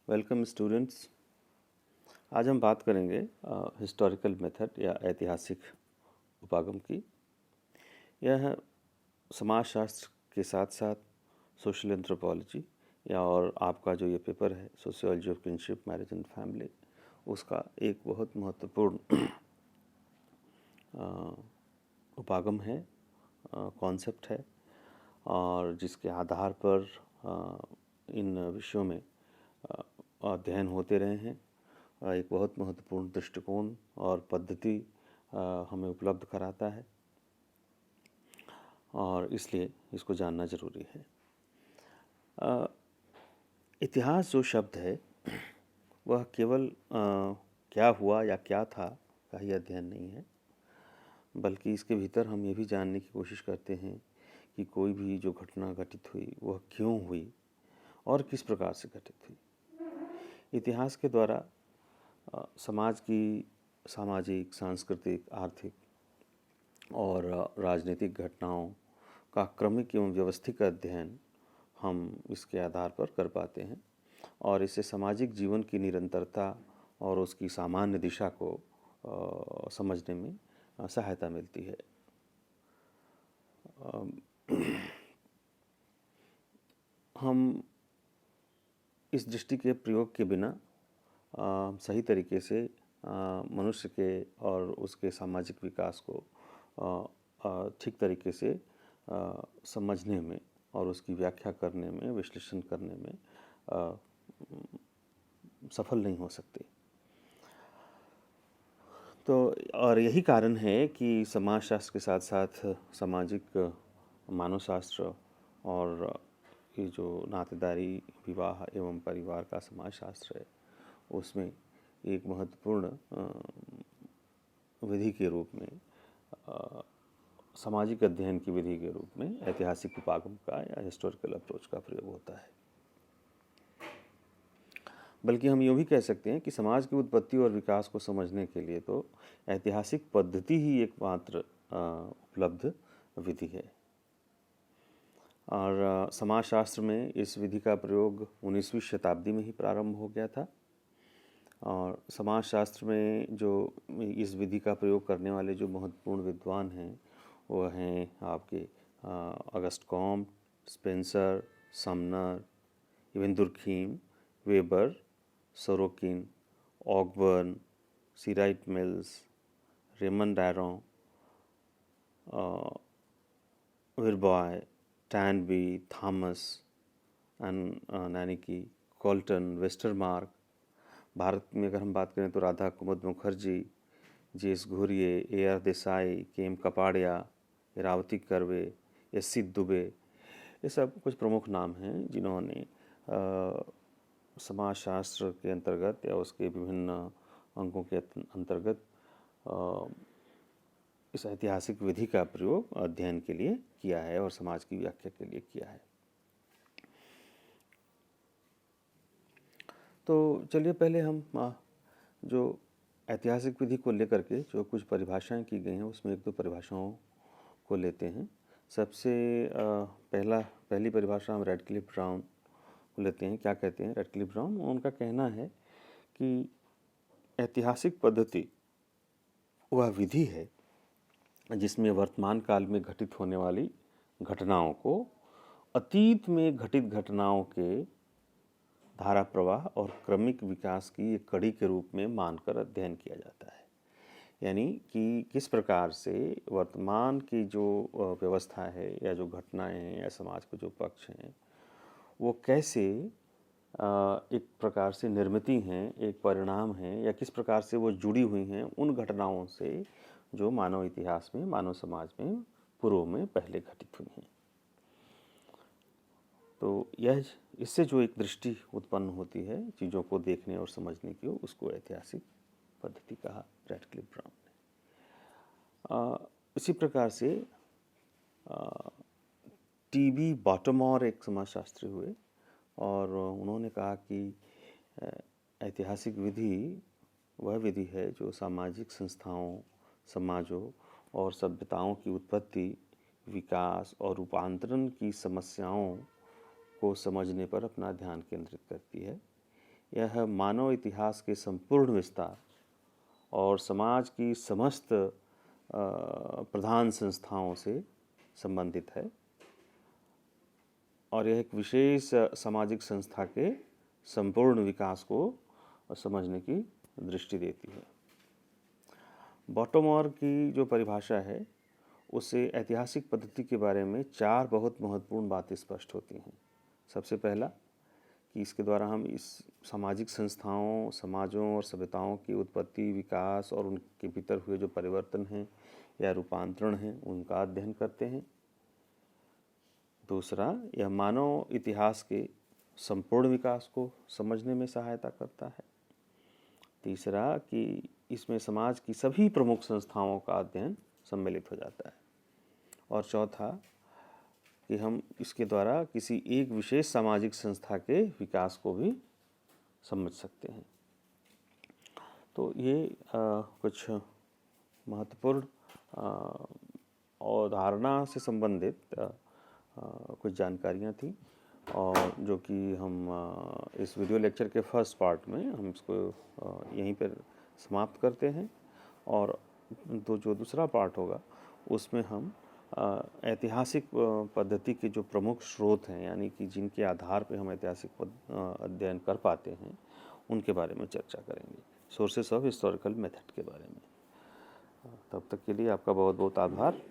Welcome students. आज हम बात करेंगे हिस्टोरिकल मेथड या ऐतिहासिक उपागम की। यह समाजशास्त्र के साथ साथ सोशल एंथ्रोपोलॉजी या और आपका जो ये पेपर है sociology of kinship marriage and family, उसका एक बहुत महत्वपूर्ण उपागम है, कॉन्सेप्ट है, और जिसके आधार पर इन विषयों में अध्ययन होते रहे हैं। एक बहुत महत्वपूर्ण दृष्टिकोण और पद्धति हमें उपलब्ध कराता है और इसलिए इसको जानना ज़रूरी है। इतिहास जो शब्द है वह केवल क्या हुआ या क्या था का ही अध्ययन नहीं है, बल्कि इसके भीतर हम ये भी जानने की कोशिश करते हैं कि कोई भी जो घटना घटित हुई वह क्यों हुई और किस प्रकार से घटित हुई। इतिहास के द्वारा समाज की सामाजिक, सांस्कृतिक, आर्थिक और राजनीतिक घटनाओं का क्रमिक एवं व्यवस्थित अध्ययन हम इसके आधार पर कर पाते हैं और इससे सामाजिक जीवन की निरंतरता और उसकी सामान्य दिशा को समझने में सहायता मिलती है। हम इस दृष्टि के प्रयोग के बिना सही तरीके से मनुष्य के और उसके सामाजिक विकास को ठीक तरीके से समझने में और उसकी व्याख्या करने में, विश्लेषण करने में सफल नहीं हो सकते। तो और यही कारण है कि समाजशास्त्र के साथ साथ सामाजिक मानवशास्त्र और ये जो नातेदारी, विवाह एवं परिवार का समाजशास्त्र है, उसमें एक महत्वपूर्ण विधि के रूप में, सामाजिक अध्ययन की विधि के रूप में ऐतिहासिक उपागम का या हिस्टोरिकल अप्रोच का प्रयोग होता है। बल्कि हम यूँ भी कह सकते हैं कि समाज की उत्पत्ति और विकास को समझने के लिए तो ऐतिहासिक पद्धति ही एकमात्र उपलब्ध विधि है। और समाजशास्त्र में इस विधि का प्रयोग 19वीं शताब्दी में ही प्रारंभ हो गया था और समाजशास्त्र में जो इस विधि का प्रयोग करने वाले जो महत्वपूर्ण विद्वान हैं वो हैं आपके Auguste Comte, Spencer, Sumner, even Durkheim, Weber, Sorokin, Ogburn, C Wright Mills, Raymond Aron, विरबॉय, Toynbee, Thomas and Znaniecki, Colton, Westermarck. Bharat में अगर हम बात करें तो Radha Kumud Mukherjee, G S. Ghurye, A R. Desai, K M. Kapadia, Irawati Karve, S C. Dube, ये सब कुछ प्रमुख नाम हैं जिन्होंने समाजशास्त्र के अंतर्गत या उसके विभिन्न अंगों के अंतर्गत इस ऐतिहासिक विधि का प्रयोग अध्ययन के लिए किया है और समाज की व्याख्या के लिए किया है। तो चलिए पहले हम जो ऐतिहासिक विधि को लेकर के जो कुछ परिभाषाएं की गई हैं उसमें एक दो परिभाषाओं को लेते हैं। सबसे पहली परिभाषा हम रैडक्लिफ ब्राउन को लेते हैं। क्या कहते हैं रैडक्लिफ ब्राउन? उनका कहना है कि ऐतिहासिक पद्धति वह विधि है जिसमें वर्तमान काल में घटित होने वाली घटनाओं को अतीत में घटित घटनाओं के धारा प्रवाह और क्रमिक विकास की एक कड़ी के रूप में मानकर अध्ययन किया जाता है। यानी कि किस प्रकार से वर्तमान की जो व्यवस्था है या जो घटनाएं हैं या समाज के जो पक्ष हैं वो कैसे एक प्रकार से निर्मिती हैं, एक परिणाम हैं, या किस प्रकार से वो जुड़ी हुई हैं उन घटनाओं से जो मानव इतिहास में, मानव समाज में पूर्व में पहले घटित हुई हैं। तो यह इससे जो एक दृष्टि उत्पन्न होती है चीज़ों को देखने और समझने की, उसको ऐतिहासिक पद्धति कहा रैडक्लिफ ब्राउन ने। इसी प्रकार से टी.बी. बॉटमोर एक समाजशास्त्री हुए और उन्होंने कहा कि ऐतिहासिक विधि वह विधि है जो सामाजिक संस्थाओं, समाजों और सभ्यताओं की उत्पत्ति, विकास और रूपांतरण की समस्याओं को समझने पर अपना ध्यान केंद्रित करती है। यह मानव इतिहास के संपूर्ण विस्तार और समाज की समस्त प्रधान संस्थाओं से संबंधित है और यह एक विशेष सामाजिक संस्था के संपूर्ण विकास को समझने की दृष्टि देती है। बॉटमर की जो परिभाषा है उससे ऐतिहासिक पद्धति के बारे में 4 बहुत महत्वपूर्ण बातें स्पष्ट होती हैं। सबसे पहला कि इसके द्वारा हम इस सामाजिक संस्थाओं, समाजों और सभ्यताओं की उत्पत्ति, विकास और उनके भीतर हुए जो परिवर्तन हैं या रूपांतरण हैं उनका अध्ययन करते हैं। दूसरा, यह मानव इतिहास के संपूर्ण विकास को समझने में सहायता करता है। तीसरा कि इसमें समाज की सभी प्रमुख संस्थाओं का अध्ययन सम्मिलित हो जाता है। और चौथा कि हम इसके द्वारा किसी एक विशेष सामाजिक संस्था के विकास को भी समझ सकते हैं। तो ये कुछ महत्वपूर्ण अवधारणा से संबंधित कुछ जानकारियाँ थी और जो कि हम इस वीडियो लेक्चर के फर्स्ट पार्ट में हम इसको यहीं पर समाप्त करते हैं और तो जो दूसरा पार्ट होगा उसमें हम ऐतिहासिक पद्धति के जो प्रमुख स्रोत हैं यानी कि जिनके आधार पर हम ऐतिहासिक अध्ययन कर पाते हैं उनके बारे में चर्चा करेंगे, सोर्सेस ऑफ हिस्टोरिकल मेथड के बारे में। तब तक के लिए आपका बहुत बहुत आभार।